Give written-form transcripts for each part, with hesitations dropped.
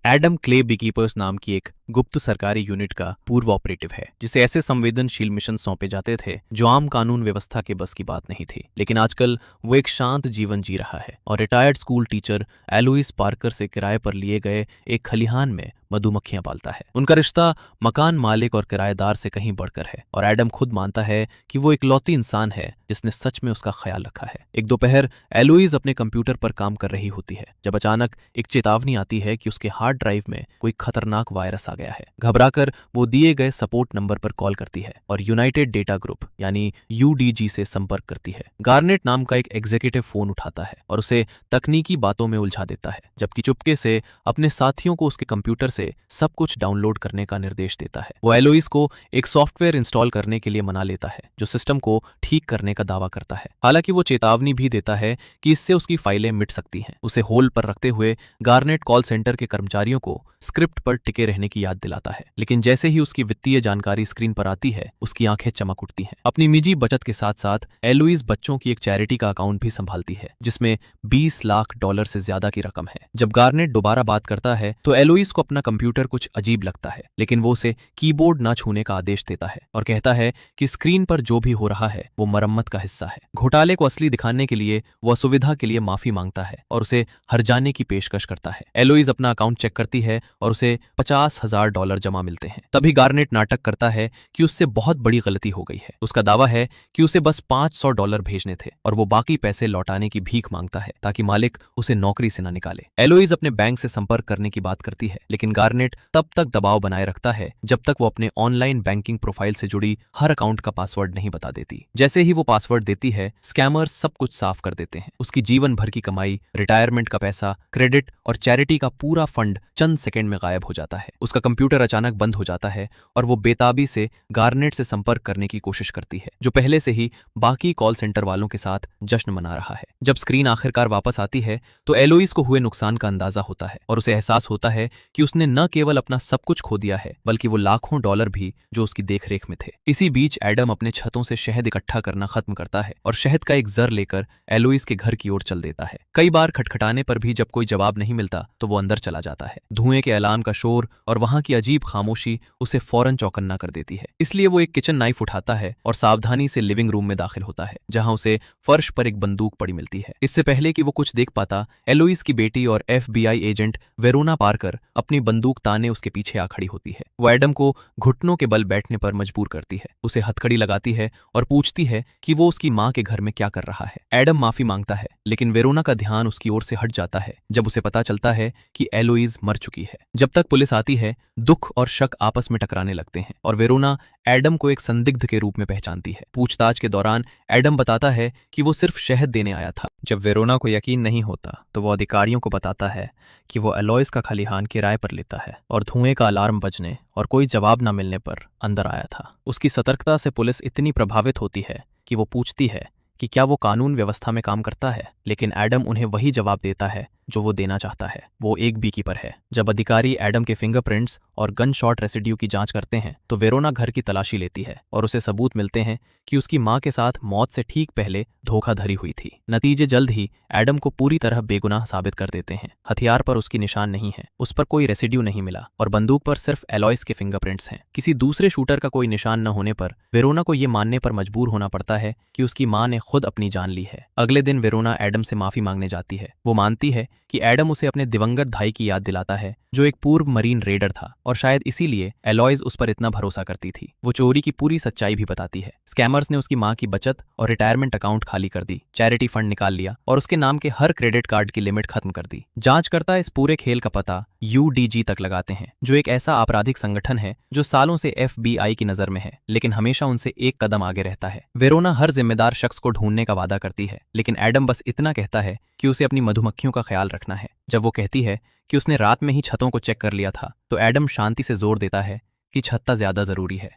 Adam clay beekeepers नाम की एक गुप्त सरकारी यूनिट का पूर्व ऑपरेटिव है, जिसे ऐसे संवेदनशील मिशन सौंपे जाते थे जो आम कानून व्यवस्था के बस की बात नहीं थी। लेकिन आजकल वो एक शांत जीवन जी रहा है और रिटायर्ड स्कूल टीचर एलोइस पार्कर से किराए पर लिए गए एक खलिहान में मधुमक्खियां पालता है। उनका रिश्ता मकान मालिक और किराएदार से कहीं बढ़कर है और एडम खुद मानता है कि वो इकलौती इंसान है जिसने सच में उसका ख्याल रखा है। एक दोपहर एलोइस अपने कंप्यूटर पर काम कर रही होती है जब अचानक एक चेतावनी आती है कि उसके हार्ड ड्राइव में कोई खतरनाक वायरस आ गया है। घबराकर वो दिए गए सपोर्ट नंबर पर कॉल करती है और यूनाइटेड डेटा ग्रुप यानी यूडीजी से संपर्क करती है। गार्नेट नाम का एक एग्जीक्यूटिव फोन उठाता है और उसे तकनीकी बातों में उलझा देता है, जबकि चुपके से अपने साथियों को उसके कंप्यूटर से सब कुछ डाउनलोड करने का निर्देश देता है। वो एलोइस को एक सॉफ्टवेयर इंस्टॉल करने के लिए मना लेता है जो सिस्टम को ठीक करने का दावा करता है। हालांकि वो चेतावनी भी देता है कि इससे उसकी फाइलें मिट सकती हैं। उसे होल्ड पर रखते हुए गार्नेट कॉल सेंटर के कर्मचारियों को स्क्रिप्ट पर टिके रहने की याद दिलाता है, लेकिन जैसे ही उसकी वित्तीय जानकारी स्क्रीन पर आती है उसकी आंखें चमक उठती हैं। अपनी निजी बचत के साथ साथ एलोइस बच्चों की एक चैरिटी का अकाउंट भी संभालती है जिसमें $20 लाख से ज्यादा की रकम है। जब गार्नेट दोबारा बात करता है तो एलोइस को अपना कंप्यूटर कुछ अजीब लगता है, लेकिन वो उसे कीबोर्ड ना छूने का आदेश देता है और कहता है कि स्क्रीन पर जो भी हो रहा है वो मरम्मत का हिस्सा है। घोटाले को असली दिखाने के लिए वो असुविधा के लिए माफी मांगता है और उसे हर्जाने की पेशकश करता है। एलोइस अपना अकाउंट चेक करती है और उसे $50,000 जमा मिलते हैं। तभी गार्नेट नाटक करता है कि उससे बहुत बड़ी गलती हो गई है। उसका दावा है कि उसे बस $500 भेजने थे और वो बाकी पैसे लौटाने की भीख मांगता है ताकि मालिक उसे नौकरी से न निकाले। एलोइस अपने बैंक से संपर्क करने की बात करती है, लेकिन गार्नेट तब तक दबाव बनाए रखता है जब तक वो अपने ऑनलाइन बैंकिंग प्रोफाइल से जुड़ी हर अकाउंट का पासवर्ड नहीं बता देती। जैसे ही वो पासवर्ड देती है, स्कैमर्स सब कुछ साफ कर देते हैं। उसकी जीवन भर की कमाई, रिटायरमेंट का पैसा, क्रेडिट और चैरिटी का पूरा फंड चंद सेकंड में गायब हो जाता है। उसका कंप्यूटर अचानक बंद हो जाता है और वो बेताबी से गार्नेट से संपर्क करने की कोशिश करती है, जो पहले से ही बाकी कॉल सेंटर वालों के साथ जश्न मना रहा है। जब स्क्रीन आखिरकार वापस आती है तो एलोइस को हुए नुकसान का अंदाजा होता है और उसे एहसास होता है कि उसने न केवल अपना सब कुछ खो दिया है बल्कि वो लाखों डॉलर भी जो उसकी देखरेख में थे। इसी बीच एडम अपने छतों से शहद इकट्ठा करना खत्म करता है और शहद का एक जर लेकर एलोइस के घर की ओर चल देता है। कई बार खटखटाने पर भी जब कोई जवाब नहीं मिलता तो वो अंदर चला जाता है। धुएं के अलार्म का शोर और वहां की अजीब खामोशी उसे फौरन चौकन्ना कर देती है। इसलिए वो एक किचन नाइफ उठाता है और सावधानी से लिविंग रूम में दाखिल होता है, जहां उसे फर्श पर एक बंदूक पड़ी मिलती है। इससे पहले कि वो कुछ देख पाता, एलोइस की बेटी और FBI एजेंट वेरोना पार्कर अपनी बंदूक ताने उसके पीछे आ खड़ी होती है। वो एडम को घुटनों के बल बैठने पर मजबूर करती है, उसे हथकड़ी लगाती है और पूछती है कि वो उसकी मां के घर में क्या कर रहा है। एडम माफी मांगता है, लेकिन वेरोना का ध्यान उसकी ओर से हट जाता है जब उसे पता चलता है कि एलोइस मर चुकी है। जब तक पुलिस आती है, दुख और शक आपस में टकराने लगते हैं और वेरोना एडम को एक संदिग्ध के रूप में पहचानती है। पूछताछ के दौरान एडम बताता है कि वो सिर्फ शहद देने आया था। जब वेरोना को यकीन नहीं होता तो वो अधिकारियों को बताता है कि वो एलोइस का खलिहान किराए पर लेता है और धुएं का अलार्म बजने और कोई जवाब न मिलने पर अंदर आया था। उसकी सतर्कता से पुलिस इतनी प्रभावित होती है कि वो पूछती है कि क्या वो कानून व्यवस्था में काम करता है, लेकिन एडम उन्हें वही जवाब देता है जो वो देना चाहता है। वो एक बीकीपर है। जब अधिकारी एडम के फिंगरप्रिंट्स और गन शॉट रेसिड्यू की जांच करते हैं तो वेरोना घर की तलाशी लेती है और उसे सबूत मिलते हैं कि उसकी मां के साथ मौत से ठीक पहले धोखाधड़ी हुई थी। नतीजे जल्द ही एडम को पूरी तरह बेगुनाह साबित कर देते हैं। हथियार पर उसकी निशान नहीं है, उस पर कोई रेसिड्यू नहीं मिला और बंदूक पर सिर्फ एलोइस के फिंगरप्रिंट्स हैं। किसी दूसरे शूटर का कोई निशान न होने पर वेरोना को ये मानने पर मजबूर होना पड़ता है कि उसकी मां ने खुद अपनी जान ली है। अगले दिन वेरोना एडम से माफी मांगने जाती है। वो मानती है कि एडम उसे अपने दिवंगत भाई की याद दिलाता है जो एक पूर्व मरीन रेडर था और शायद इसीलिए एलोइस उस पर इतना भरोसा करती थी। वो चोरी की पूरी सच्चाई भी बताती है। स्कैमर्स ने उसकी मां की बचत और रिटायरमेंट अकाउंट खाली कर दी, चैरिटी फंड निकाल लिया और उसके नाम के हर क्रेडिट कार्ड की लिमिट खत्म कर दी। जांचकर्ता इस पूरे खेल का पता UDG तक लगाते हैं, जो एक ऐसा आपराधिक संगठन है जो सालों से FBI की नजर में है, लेकिन हमेशा उनसे एक कदम आगे रहता है। वेरोना हर जिम्मेदार शख्स को ढूंढने का वादा करती है, लेकिन एडम बस इतना कहता है कि उसे अपनी मधुमक्खियों का ख्याल रखना है। जब वो कहती है कि उसने रात में ही छतों को चेक कर लिया था तो एडम शांति से जोर देता है कि छत्ता ज्यादा जरूरी है,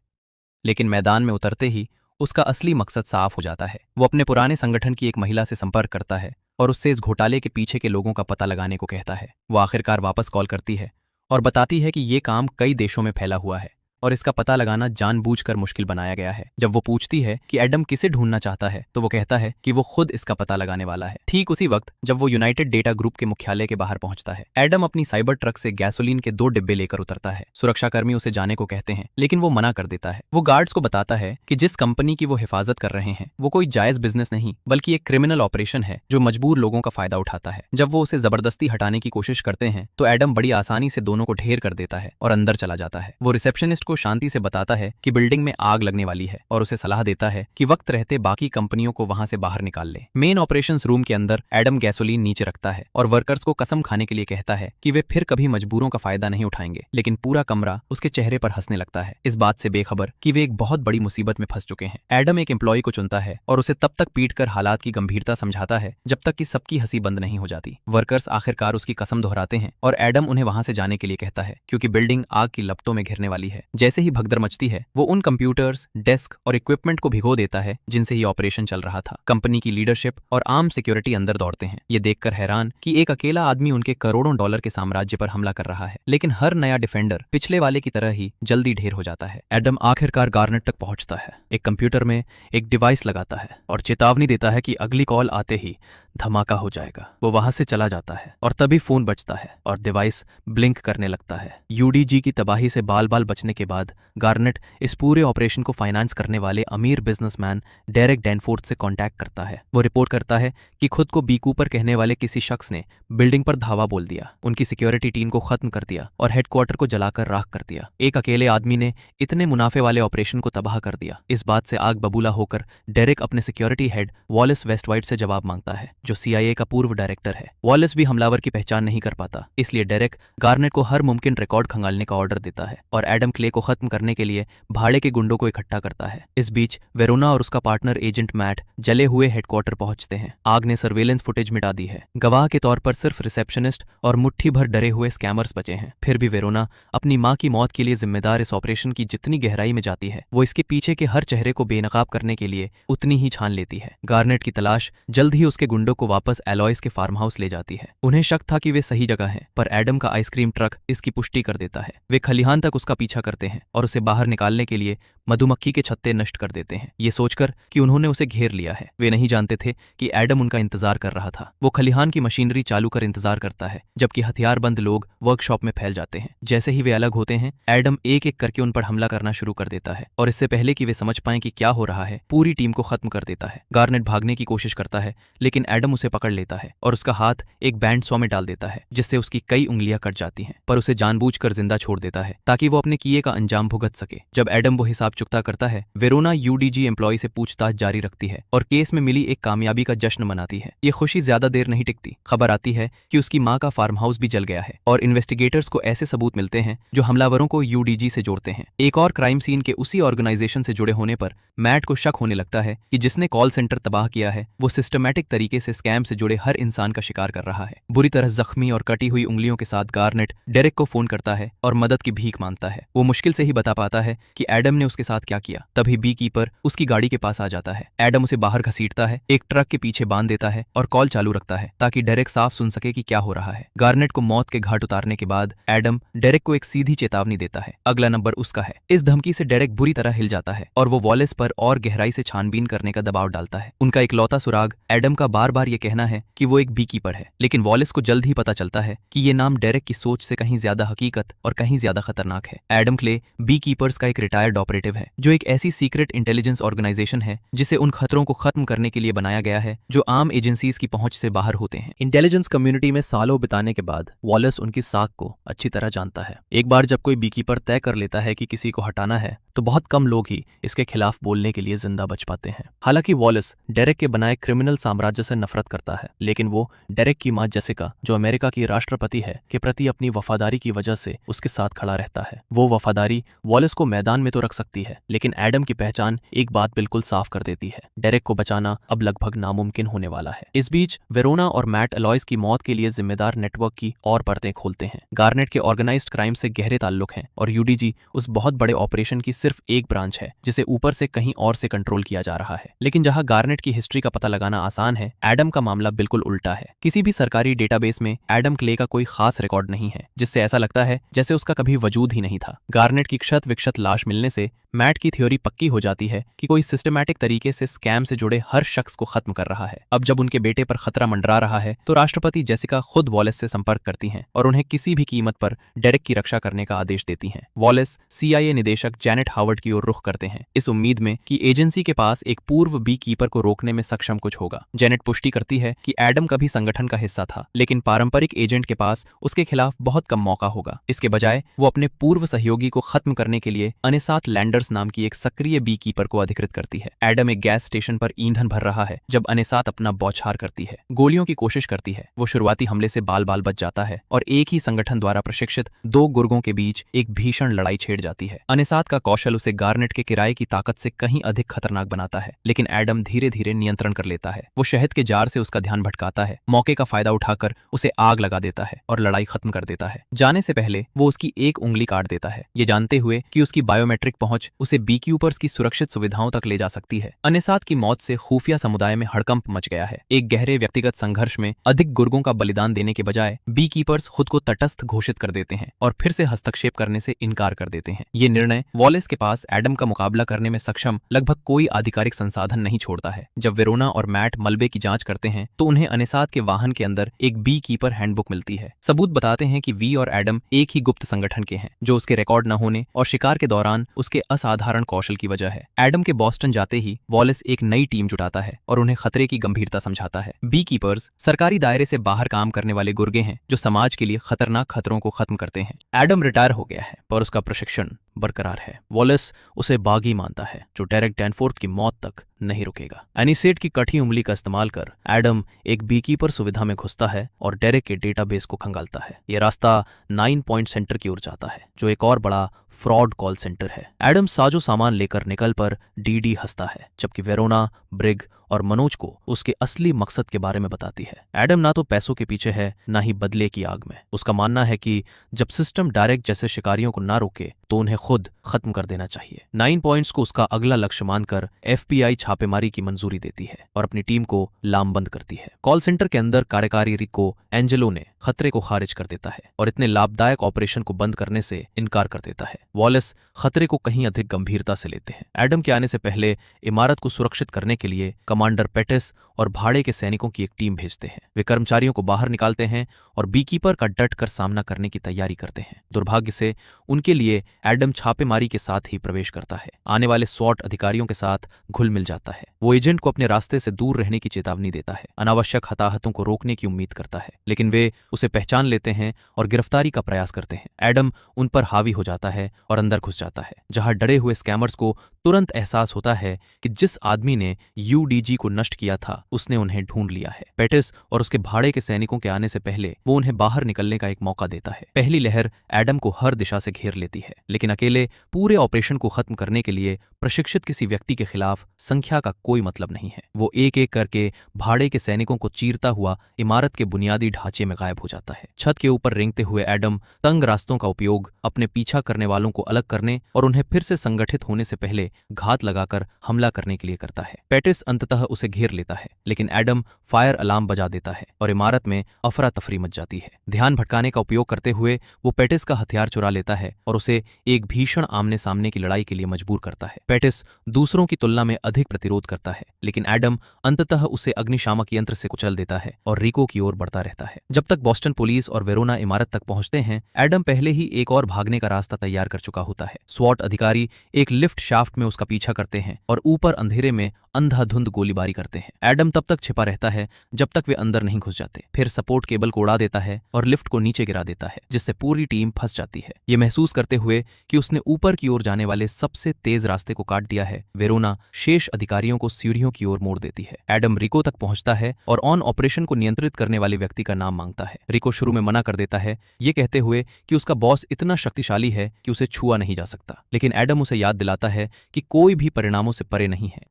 लेकिन मैदान में उतरते ही उसका असली मकसद साफ हो जाता है। वो अपने पुराने संगठन की एक महिला से संपर्क करता है और उससे इस घोटाले के पीछे के लोगों का पता लगाने को कहता है। वो आखिरकार वापस कॉल करती है और बताती है कि ये काम कई देशों में फैला हुआ है और इसका पता लगाना जानबूझकर मुश्किल बनाया गया है। जब वो पूछती है कि एडम किसे ढूंढना चाहता है तो वो कहता है कि वो खुद इसका पता लगाने वाला है। ठीक उसी वक्त जब वो यूनाइटेड डेटा ग्रुप के मुख्यालय के बाहर पहुंचता है, एडम अपनी साइबर ट्रक से गैसोलीन के 2 डिब्बे लेकर उतरता है। सुरक्षाकर्मी उसे जाने को कहते हैं, लेकिन वो मना कर देता है। वो गार्ड्स को बताता है कि जिस कंपनी की वो हिफाजत कर रहे हैं वो कोई जायज बिजनेस नहीं बल्कि एक क्रिमिनल ऑपरेशन है जो मजबूर लोगों का फायदा उठाता है। जब वो उसे जबरदस्ती हटाने की कोशिश करते हैं तो एडम बड़ी आसानी से दोनों को ढेर कर देता है और अंदर चला जाता है। वो रिसेप्शनिस्ट को शांति से बताता है कि बिल्डिंग में आग लगने वाली है और उसे सलाह देता है कि वक्त रहते बाकी कंपनियों को वहां से बाहर निकाल ले। मेन ऑपरेशंस रूम के अंदर एडम गैसोलीन नीचे रखता है और वर्कर्स को कसम खाने के लिए कहता है कि वे फिर कभी मजबूरों का फायदा नहीं उठाएंगे, लेकिन पूरा कमरा उसके चेहरे पर हंसने लगता है, इस बात से बेखबर कि वे एक बहुत बड़ी मुसीबत में फंस चुके हैं। एडम एक एम्प्लॉय को चुनता है और उसे तब तक पीट कर हालात की गंभीरता समझाता है जब तक कि सबकी हंसी बंद नहीं हो जाती। वर्कर्स आखिरकार उसकी कसम दोहराते हैं और एडम उन्हें वहां से जाने के लिए कहता है क्योंकि बिल्डिंग आग की लपटों में घिरने वाली है। जैसे ही भगदड़ मचती है वो उन कंप्यूटर्स, डेस्क और इक्विपमेंट को भिगो देता है जिनसे ये ऑपरेशन चल रहा था। कंपनी की लीडरशिप और आर्म सिक्योरिटी अंदर दौड़ते हैं, ये देखकर हैरान कि एक अकेला आदमी उनके करोड़ों डॉलर के साम्राज्य पर हमला कर रहा है। लेकिन हर नया डिफेंडर पिछले वाले की तरह ही जल्दी ढेर हो जाता है। एडम आखिरकार गार्नेट तक पहुंचता है, एक कंप्यूटर में एक डिवाइस लगाता है और चेतावनी देता है कि अगली कॉल आते ही धमाका हो जाएगा। वो वहां से चला जाता है और तभी फोन बजता है और डिवाइस ब्लिंक करने लगता है। यूडीजी की तबाही से बाल बाल बचने के बाद गार्नेट इस पूरे ऑपरेशन को फाइनेंस करने वाले अमीर बिजनेसमैन डेरेक डैनफोर्थ से कांटेक्ट करता है। वो रिपोर्ट करता है कि खुद को बी कूपर कहने वाले किसी शख्स ने बिल्डिंग पर धावा बोल दिया, उनकी सिक्योरिटी टीम को खत्म कर दिया और हेडक्वार्टर को जलाकर राख कर दिया। एक अकेले आदमी ने इतने मुनाफे वाले ऑपरेशन को तबाह कर दिया। इस बात से आग बबूला होकर डेरेक अपने सिक्योरिटी हेड वॉलेस वेस्टवाइट से जवाब मांगता है, जो CIA का पूर्व डायरेक्टर है। वॉलेस भी हमलावर की पहचान नहीं कर पाता, इसलिए डेरेक गार्नेट को हर मुमकिन रिकॉर्ड खंगालने का ऑर्डर देता है और एडम क्ले को खत्म करने के लिए भाड़े के गुंडों को इकट्ठा करता है। इस बीच वेरोना और उसका पार्टनर एजेंट मैट जले हुए हेडक्वार्टर पहुंचते हैं। आग ने सर्वेलेंस फुटेज मिटा दी है। गवाह के तौर पर सिर्फ रिसेप्शनिस्ट और मुट्ठी भर डरे हुए स्कैमर्स बचे हैं। फिर भी वेरोना अपनी मां की मौत के लिए जिम्मेदार इस ऑपरेशन की जितनी गहराई में जाती है वो इसके पीछे के हर चेहरे को बेनकाब करने के लिए उतनी ही छान लेती है। गार्नेट की तलाश जल्द ही उसके गुंडों को वापस एलॉयस के फार्म हाउस ले जाती है। उन्हें शक था कि वे सही जगह हैं, पर एडम का आइसक्रीम ट्रक इसकी पुष्टि कर देता है। वे खलिहान तक उसका पीछा करते हैं और उसे बाहर निकालने के लिए मधुमक्खी के छत्ते नष्ट कर देते हैं, ये सोचकर कि उन्होंने उसे घेर लिया है। वे नहीं जानते थे कि एडम उनका इंतजार कर रहा था। वो खलिहान की मशीनरी चालू कर इंतजार करता है जबकि हथियारबंद लोग वर्कशॉप में फैल जाते हैं। जैसे ही वे अलग होते हैं एडम एक एक करके उन पर हमला करना शुरू कर देता है और इससे पहले कि वे समझ पाएं कि क्या हो रहा है पूरी टीम को खत्म कर देता है। गार्नेट भागने की कोशिश करता है लेकिन एडम उसे पकड़ लेता है और उसका हाथ एक बैंड सॉ में डाल देता है जिससे उसकी कई उंगलियां कट जाती हैं, पर उसे जानबूझकर जिंदा छोड़ देता है ताकि वो अपने किए का अंजाम भुगत सके। जब एडम वो हिसाब चुकता करता है वेरोना यूडीजी एम्प्लॉय से पूछताछ जारी रखती है और केस में मिली एक कामयाबी का जश्न मनाती है। ये खुशी ज्यादा देर नहीं टिकती। खबर आती है कि उसकी मां का फार्म हाउस भी जल गया है और इन्वेस्टिगेटर्स को ऐसे सबूत मिलते हैं जो हमलावरों को यूडीजी से जोड़ते हैं। एक और क्राइम सीन के उसी ऑर्गेनाइजेशन से जुड़े होने पर मैट को शक होने लगता है कि जिसने कॉल सेंटर तबाह किया है वो सिस्टमैटिक तरीके से स्कैम से जुड़े हर इंसान का शिकार कर रहा है। बुरी तरह जख्मी और कटी हुई उंगलियों के साथ गार्नेट डेरेक को फोन करता है और मदद की भीख मांगता है। वो मुश्किल से ही बता पाता है कि एडम ने उसके साथ क्या किया। तभी बी कीपर उसकी गाड़ी के पास आ जाता है। एडम उसे बाहर घसीटता है, एक ट्रक के पीछे बांध देता है और कॉल चालू रखता है ताकि डेरेक साफ सुन सके कि क्या हो रहा है। गार्नेट को मौत के घाट उतारने के बाद एडम डेरेक को एक सीधी चेतावनी देता है, अगला नंबर उसका है। इस धमकी से डेरेक बुरी तरह हिल जाता है और वो वॉलेस पर और गहराई से छानबीन करने का दबाव डालता है। उनका इकलौता सुराग एडम का बार बार ये कहना है कि वो एक बी कीपर है, लेकिन वॉलेस को जल्द ही पता चलता है कि ये नाम डेरेक की सोच से कहीं ज्यादा हकीकत और कहीं ज्यादा खतरनाक है। एडम क्ले बी कीपर्स का एक रिटायर्ड ऑपरेटिव है जो एक ऐसी सीक्रेट इंटेलिजेंस ऑर्गेनाइजेशन है जिसे उन खतरों को खत्म करने के लिए बनाया गया है जो आम एजेंसीज की पहुंच से बाहर होते हैं। इंटेलिजेंस कम्युनिटी में सालों बिताने के बाद वॉलेस उनकी साख को अच्छी तरह जानता है। एक बार जब कोई बी कीपर तय कर लेता है कि किसी को हटाना है तो बहुत कम लोग ही इसके खिलाफ बोलने के लिए जिंदा बच पाते हैं। हालांकि वॉलेस डेरेक के बनाए क्रिमिनल साम्राज्य से नफरत करता है, लेकिन वो डेरेक की मां जेसिका, जो अमेरिका की राष्ट्रपति है, के प्रति अपनी वफादारी की वजह से उसके साथ खड़ा रहता है। वो वफादारी वॉलेस को मैदान में तो रख सकती है, लेकिन एडम की पहचान एक बात बिल्कुल साफ कर देती है, डेरेक को बचाना अब लगभग नामुमकिन होने वाला है। इस बीच वेरोना और मैट एलॉयस की मौत के लिए जिम्मेदार नेटवर्क की और परतें खोलते हैं। गार्नेट के ऑर्गेनाइज्ड क्राइम से गहरे ताल्लुक हैं और यूडीजी उस बहुत बड़े ऑपरेशन की सिर्फ सिर्फ एक ब्रांच है जिसे ऊपर से कहीं और से कंट्रोल किया जा रहा है। लेकिन जहां गार्नेट की हिस्ट्री का पता लगाना आसान है, एडम का मामला बिल्कुल उल्टा है। किसी भी सरकारी डेटाबेस में एडम क्ले का कोई खास रिकॉर्ड नहीं है, जिससे ऐसा लगता है जैसे उसका कभी वजूद ही नहीं था। गार्नेट की क्षत विक्षत लाश मिलने से मैट की थ्योरी पक्की हो जाती है कि कोई सिस्टमैटिक तरीके से स्कैम से जुड़े हर शख्स को खत्म कर रहा है। अब जब उनके बेटे पर खतरा मंडरा रहा है तो राष्ट्रपति जेसिका खुद वॉलेस से संपर्क करती हैं और उन्हें किसी भी कीमत पर डेरेक की रक्षा करने का आदेश देती हैं। वॉलेस CIA निदेशक जैनेट हावर्ड की ओर रुख करते हैं, इस उम्मीद में कि एजेंसी के पास एक पूर्व बी कीपर को रोकने में सक्षम कुछ होगा। जैनेट पुष्टि करती है कि एडम कभी संगठन का हिस्सा था, लेकिन पारंपरिक एजेंट के पास उसके खिलाफ बहुत कम मौका होगा। इसके बजाय वो अपने पूर्व सहयोगी को खत्म करने के लिए अनेसात लैंडर्स नाम की एक सक्रिय बी कीपर को अधिकृत करती है। एडम एक गैस स्टेशन पर ईंधन भर रहा है जब अनेसात अपना बौछार करती है, गोलियों की कोशिश करती है। वो शुरुआती हमले से बाल बाल बच जाता है और एक ही संगठन द्वारा प्रशिक्षित दो गुर्गों के बीच एक भीषण लड़ाई छेड़ जाती है। अनेसात का कौशल उसे गार्नेट के किराए की ताकत से कहीं अधिक खतरनाक बनाता है, लेकिन एडम धीरे धीरे नियंत्रण कर लेता है। वो शहद के जार से उसका ध्यान भटकाता है, मौके का फायदा उठाकर उसे आग लगा देता है और लड़ाई खत्म कर देता है। जाने से पहले वो उसकी एक उंगली काट देता है, ये जानते हुए कि उसकी बायोमेट्रिक पहुंच उसे बीकीपर्स की सुरक्षित सुविधाओं तक ले जा सकती है। अनेसात की मौत से खुफिया समुदाय में हड़कंप मच गया है। एक गहरे व्यक्तिगत संघर्ष में अधिक गुर्गों का बलिदान देने के बजाय बीकीपर्स खुद को तटस्थ घोषित कर देते हैं और फिर से हस्तक्षेप करने से इनकार कर देते हैं। ये निर्णय वॉलेस के पास एडम का मुकाबला करने में सक्षम लगभग कोई आधिकारिक संसाधन नहीं छोड़ता है। जब वेरोना और मैट मलबे की जांच करते हैं तो उन्हें अनेसात के वाहन के अंदर एक बी कीपर हैंडबुक मिलती है। सबूत बताते हैं कि वी और एडम एक ही गुप्त संगठन के हैं, जो उसके रिकॉर्ड न होने और शिकार के दौरान उसके असाधारण कौशल की वजह है। एडम के बॉस्टन जाते ही वॉलेस एक नई टीम जुटाता है और उन्हें खतरे की गंभीरता समझाता है। बी कीपर्स सरकारी दायरे से बाहर काम करने वाले गुर्गे हैं जो समाज के लिए खतरनाक खतरों को खत्म करते हैं। एडम रिटायर हो गया है पर उसका प्रशिक्षण बरकरार है। वॉलेस उसे बागी मानता है जो डेरेक डैनफोर्थ की मौत तक नहीं रुकेगा। एनीसेट की कटी उंगली का इस्तेमाल कर एडम एक बीकीपर सुविधा में घुसता है और डेरेक के डेटाबेस को खंगालता है। यह रास्ता 9 पॉइंट सेंटर की ओर जाता है, जो एक और बड़ा फ्रॉड कॉल सेंटर है। एडम साजो सामान लेकर निकल पर डीडी हंसता है, जबकि वेरोना, ब्रिग और मनोज को उसके असली मकसद के बारे में बताती है। एडम ना तो पैसों के पीछे है, ना ही बदले की आग में। उसका मानना है कि जब सिस्टम डायरेक्ट जैसे शिकारियों को ना रोके तो उन्हें खुद खत्म कर देना चाहिए। 9 पॉइंट्स को उसका अगला लक्ष्य मानकर FBI छापेमारी की मंजूरी देती है और अपनी टीम को लामबंद करती है। कॉल सेंटर के अंदर कार्यकारी रिको एंजेलो ने खतरे को खारिज कर देता है और इतने लाभदायक ऑपरेशन को बंद करने से इनकार कर देता है। वॉलेस खतरे को कहीं अधिक गंभीरता से लेते हैं। एडम के आने से पहले इमारत को सुरक्षित करने के लिए कमांडर पेटिस और भाड़े के सैनिकों की एक टीम भेजते हैं। वे कर्मचारियों को बाहर निकालते हैं और बीकीपर का डट कर सामना करने की तैयारी करते हैं। दुर्भाग्य से उनके लिए एडम छापेमारी के साथ ही प्रवेश करता है। आने वाले SWAT अधिकारियों के साथ घुल मिल जाता है। वो एजेंट को अपने रास्ते से दूर रहने की चेतावनी देता है, अनावश्यक हताहतों को रोकने की उम्मीद करता है, लेकिन वे उसे पहचान लेते हैं और गिरफ्तारी का प्रयास करते हैं। एडम उन पर हावी हो जाता है और अंदर घुस जाता है, जहां डरे हुए स्कैमर्स को तुरंत एहसास होता है कि जिस आदमी ने UDG को नष्ट किया था उसने उन्हें ढूंढ लिया है। पेटिस और उसके भाड़े के सैनिकों के आने से पहले वो उन्हें बाहर निकलने का एक मौका देता है। पहली लहर एडम को हर दिशा से घेर लेती है, लेकिन अकेले पूरे ऑपरेशन को खत्म करने के लिए प्रशिक्षित किसी व्यक्ति के खिलाफ संख्या का कोई मतलब नहीं है। वो एक एक करके भाड़े के सैनिकों को चीरता हुआ इमारत के बुनियादी ढांचे में गायब हो जाता है। छत के ऊपर रेंगते हुए एडम तंग रास्तों का उपयोग अपने पीछा करने वालों को अलग करने और उन्हें फिर से संगठित होने से पहले घात लगाकर हमला करने के लिए करता है। पेटिस अंततः उसे घेर लेता है, लेकिन एडम फायर अलार्म बजा देता है और इमारत में अफरा तफरी मच जाती है। ध्यान भटकाने का उपयोग करते हुए वो पेटिस का हथियार चुरा लेता है और उसे एक भीषण आमने सामने की लड़ाई के लिए मजबूर करता है। पेटिस दूसरों की तुलना में अधिक प्रतिरोध करता है, लेकिन एडम अंततः उसे अग्निशामक यंत्र से कुचल देता है और रिको की ओर बढ़ता रहता है। जब तक बॉस्टन पुलिस और वेरोना इमारत तक पहुंचते हैं, एडम पहले ही एक और भागने का रास्ता तैयार कर चुका होता है। SWAT अधिकारी एक लिफ्ट शाफ्ट में उसका पीछा करते हैं और ऊपर अंधेरे में अंधाधुंध गोलीबारी करते हैं। एडम तब तक छिपा रहता है जब तक वे अंदर नहीं घुस जाते। फिर सपोर्ट केबल को उड़ा देता है और लिफ्ट को नीचे गिरा देता है, जिससे पूरी टीम फंस जाती है। ये महसूस करते हुए कि उसने ऊपर की ओर जाने वाले सबसे तेज रास्ते को काट दिया है, वेरोना शेष अधिकारियों को सीढ़ियों की ओर मोड़ देती है। एडम रिको तक पहुंचता है और ऑन ऑपरेशन को नियंत्रित करने वाले व्यक्ति का नाम मांगता है। रिको शुरू में मना कर देता है, ये कहते हुए कि उसका बॉस इतना शक्तिशाली है कि उसे छुआ नहीं जा सकता, लेकिन एडम उसे याद दिलाता है कि कोई भी परिणामों से परे नहीं है।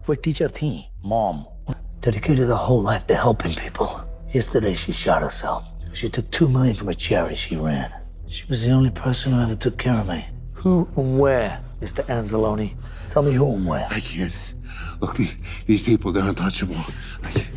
वो एक टीचर थी, mom, dedicated her whole life to helping people. Yesterday she shot herself. She took $2 million from a charity she ran. She was the only person who ever took care of me. Who and where Mr. Anzalone, tell me who and where. I can't. Look, these people, they're untouchable.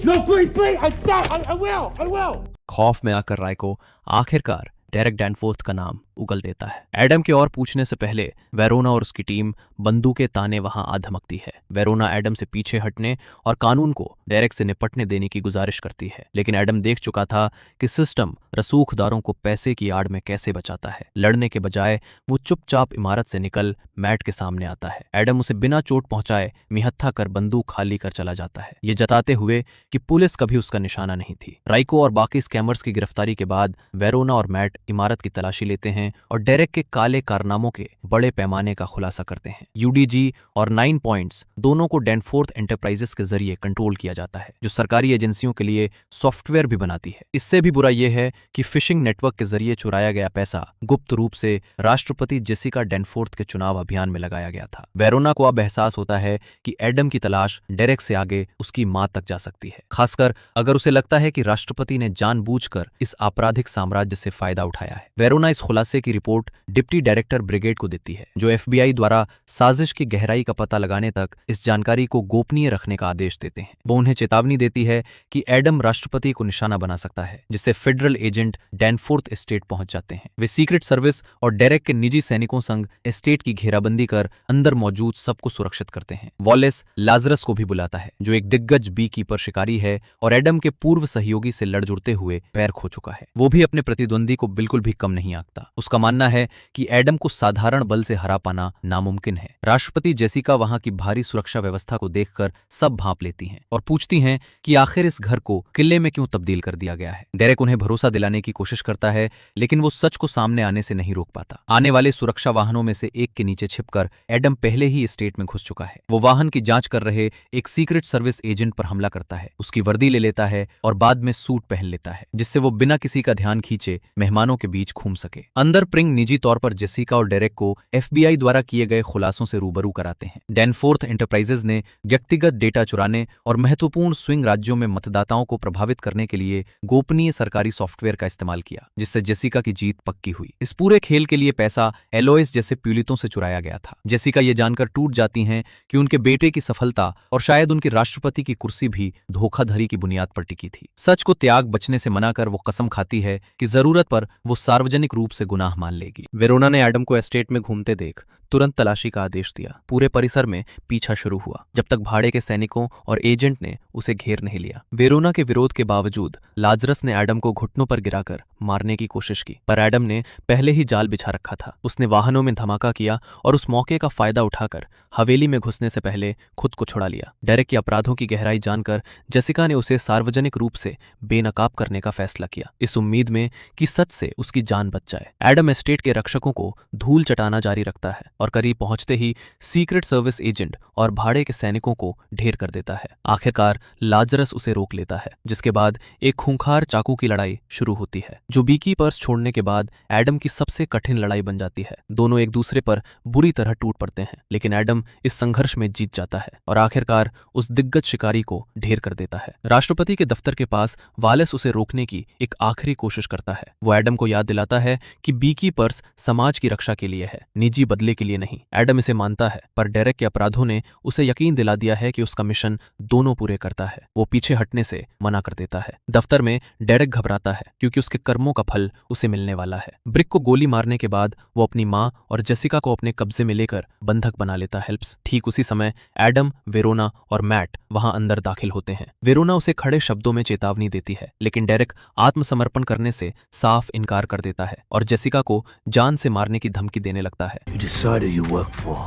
No, please! I will! खौफ में आकर राय को आखिरकार Derek डैनफोर्थ का नाम उगल देता है। एडम के और पूछने से पहले वेरोना और उसकी टीम बंदूकें ताने वहां आ धमकती है। वेरोना एडम से पीछे हटने और कानून को डेरेक से निपटने देने की गुजारिश करती है, लेकिन एडम देख चुका था कि सिस्टम रसूखदारों को पैसे की आड़ में कैसे बचाता है। लड़ने के बजाय वो चुपचाप इमारत से निकल मैट के सामने आता है। एडम उसे बिना चोट पहुंचाए निहत्था कर बंदूक खाली कर चला जाता है, ये जताते हुए कि पुलिस कभी उसका निशाना नहीं थी। राइको और बाकी स्कैमर्स की गिरफ्तारी के बाद वेरोना और मैट इमारत की तलाशी लेते हैं और डेरेक के काले कारनामों के बड़े पैमाने का खुलासा करते हैं। यूडीजी और 9 पॉइंट्स दोनों को डैनफोर्थ एंटरप्राइजेस के जरिए कंट्रोल किया जाता है, जो सरकारी एजेंसियों के लिए सॉफ्टवेयर भी बनाती है। इससे भी बुरा यह है कि फिशिंग नेटवर्क के जरिए चुराया गया पैसा गुप्त रूप से राष्ट्रपति जेसिका डैनफोर्थ के चुनाव अभियान में लगाया गया था। वेरोना को अब एहसास होता है कि एडम की तलाश डेरेक से आगे उसकी मां तक जा सकती है, खासकर अगर उसे लगता है कि राष्ट्रपति ने जानबूझकर इस आपराधिक साम्राज्य से फायदा उठाया है। वेरोना इस खुलासे की रिपोर्ट डिप्टी डायरेक्टर ब्रिगेड को देती है, जो एफबीआई द्वारा साजिश की गहराई का पता लगाने तक इस जानकारी को गोपनीय रखने का आदेश देते हैं। वो उन्हें चेतावनी देती है कि एडम राष्ट्रपति को निशाना बना सकता है, जिससे फेडरल एजेंट डैनफोर्थ एस्टेट पहुंच जाते हैं। वे सीक्रेट सर्विस और डेरेक के निजी सैनिकों संग एस्टेट की घेराबंदी कर अंदर मौजूद सबको सुरक्षित करते हैं। वॉलेस लाजरस को भी बुलाता है, जो एक दिग्गज बी कीपर शिकारी है और एडम के पूर्व सहयोगी से लड़ जुड़ते हुए पैर खो चुका है। वो भी अपने प्रतिद्वंदी को बिल्कुल भी कम नहीं आंकता। उसका मानना है कि एडम को साधारण बल से हरा पाना नामुमकिन है। राष्ट्रपति जेसिका वहां की भारी सुरक्षा व्यवस्था को देखकर सब भांप लेती हैं और पूछती हैं कि आखिर इस घर को किले में क्यों तब्दील कर दिया गया है। डेरेक उन्हें भरोसा दिलाने की कोशिश करता है, लेकिन वो सच को सामने आने से नहीं रोक पाता। आने वाले सुरक्षा वाहनों में से एक के नीचे छिपकर एडम पहले ही स्टेट में घुस चुका है। वो वाहन की जांच कर रहे एक सीक्रेट सर्विस एजेंट पर हमला करता है, उसकी वर्दी ले लेता है और बाद में सूट पहन लेता है, जिससे वो बिना किसी का ध्यान खींचे मेहमानों के बीच घूम सके। अंदर प्रिंग निजी तौर पर जेसिका और डेरेक को एफबीआई द्वारा किए गए खुलासों से रूबरू कराते हैं। डैनफोर्थ एंटरप्राइजेज ने व्यक्तिगत डेटा चुराने और महत्वपूर्ण स्विंग राज्यों में मतदाताओं को प्रभावित करने के लिए गोपनीय सरकारी सॉफ्टवेयर का इस्तेमाल किया, जिससे जेसिका की जीत पक्की हुई। इस पूरे खेल के लिए पैसा एलोइस जैसे पीड़ितों से चुराया गया था। जेसिका ये जानकर टूट जाती हैं कि उनके बेटे की सफलता और शायद उनकी राष्ट्रपति की कुर्सी भी धोखाधड़ी की बुनियाद पर टिकी थी। सच को त्याग बचने से मना कर वो कसम खाती है कि जरूरत पर वो सार्वजनिक रूप से गुनाह मान लेगी। वेरोना ने एडम को एस्टेट में घूमते देख तुरंत तलाशी का आदेश दिया। पूरे परिसर में पीछा शुरू हुआ जब तक भाड़े के सैनिकों और एजेंट ने उसे घेर नहीं लिया। वेरोना के विरोध के बावजूद लाजरस ने एडम को घुटनों पर गिराकर मारने की कोशिश की, पर एडम ने पहले ही जाल बिछा रखा था। उसने वाहनों में धमाका किया और उस मौके का फायदा उठाकर हवेली में घुसने से पहले खुद को छुड़ा लिया। डेरेक के अपराधों की गहराई जानकर जेसिका ने उसे सार्वजनिक रूप से बेनकाब करने का फैसला किया, इस उम्मीद में कि सच से उसकी जान बच जाए। एडम एस्टेट के रक्षकों को धूल चटाना जारी रखता है और करीब पहुंचते ही सीक्रेट सर्विस एजेंट और भाड़े के सैनिकों को ढेर कर देता है। आखिरकार लाजरस उसे रोक लेता है, जिसके बाद एक खूंखार चाकू की लड़ाई शुरू होती है, जो बीकीपर्स छोड़ने के बाद एडम की सबसे कठिन लड़ाई बन जाती है। दोनों एक दूसरे पर बुरी तरह टूट पड़ते हैं, लेकिन एडम इस संघर्ष में जीत जाता है और आखिरकार उस दिग्गज शिकारी को ढेर कर देता है। राष्ट्रपति के दफ्तर के पास वालेस उसे रोकने की एक आखिरी कोशिश करता है। वो एडम को याद दिलाता है कि बीकीपर्स समाज की रक्षा के लिए है, निजी बदले के लिए नहीं। एडम इसे मानता है, पर डेरेक के अपराधों ने उसे यकीन दिला दिया है कि उसका मिशन दोनों पूरे करता है। वो पीछे हटने से मना कर देता है। दफ्तर में डेरेक घबराता है क्योंकि उसके कर्मों का फल उसे मिलने वाला है। ब्रिक को गोली मारने के बाद वो अपनी मां और जेसिका को अपने कब्जे में लेकर बंधक बना लेता है। ठीक उसी समय एडम, वेरोना और मैट वहां अंदर दाखिल होते हैं। वेरोना उसे खड़े शब्दों में चेतावनी देती है, लेकिन डेरेक आत्मसमर्पण करने से साफ इनकार कर देता है और जेसिका को जान से मारने की धमकी देने लगता है। You decided you work for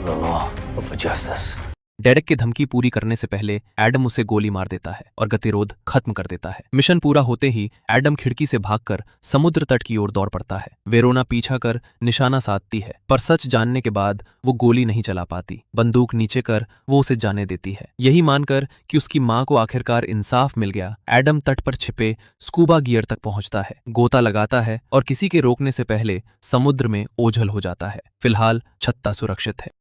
the law or for justice. Derek की धमकी पूरी करने से पहले एडम उसे गोली मार देता है और गतिरोध खत्म कर देता है। मिशन पूरा होते ही एडम खिड़की से भागकर समुद्र तट की ओर दौड़ पड़ता है। वेरोना पीछा कर निशाना साधती है, पर सच जानने के बाद वो गोली नहीं चला पाती। बंदूक नीचे कर वो उसे जाने देती है। यही मानकर कि उसकी मां को आखिरकार इंसाफ मिल गया, एडम तट पर छिपे स्कूबा गियर तक पहुंचता है, गोता लगाता है और किसी के रोकने से पहले समुद्र में ओझल हो जाता है। फिलहाल छत्ता सुरक्षित है।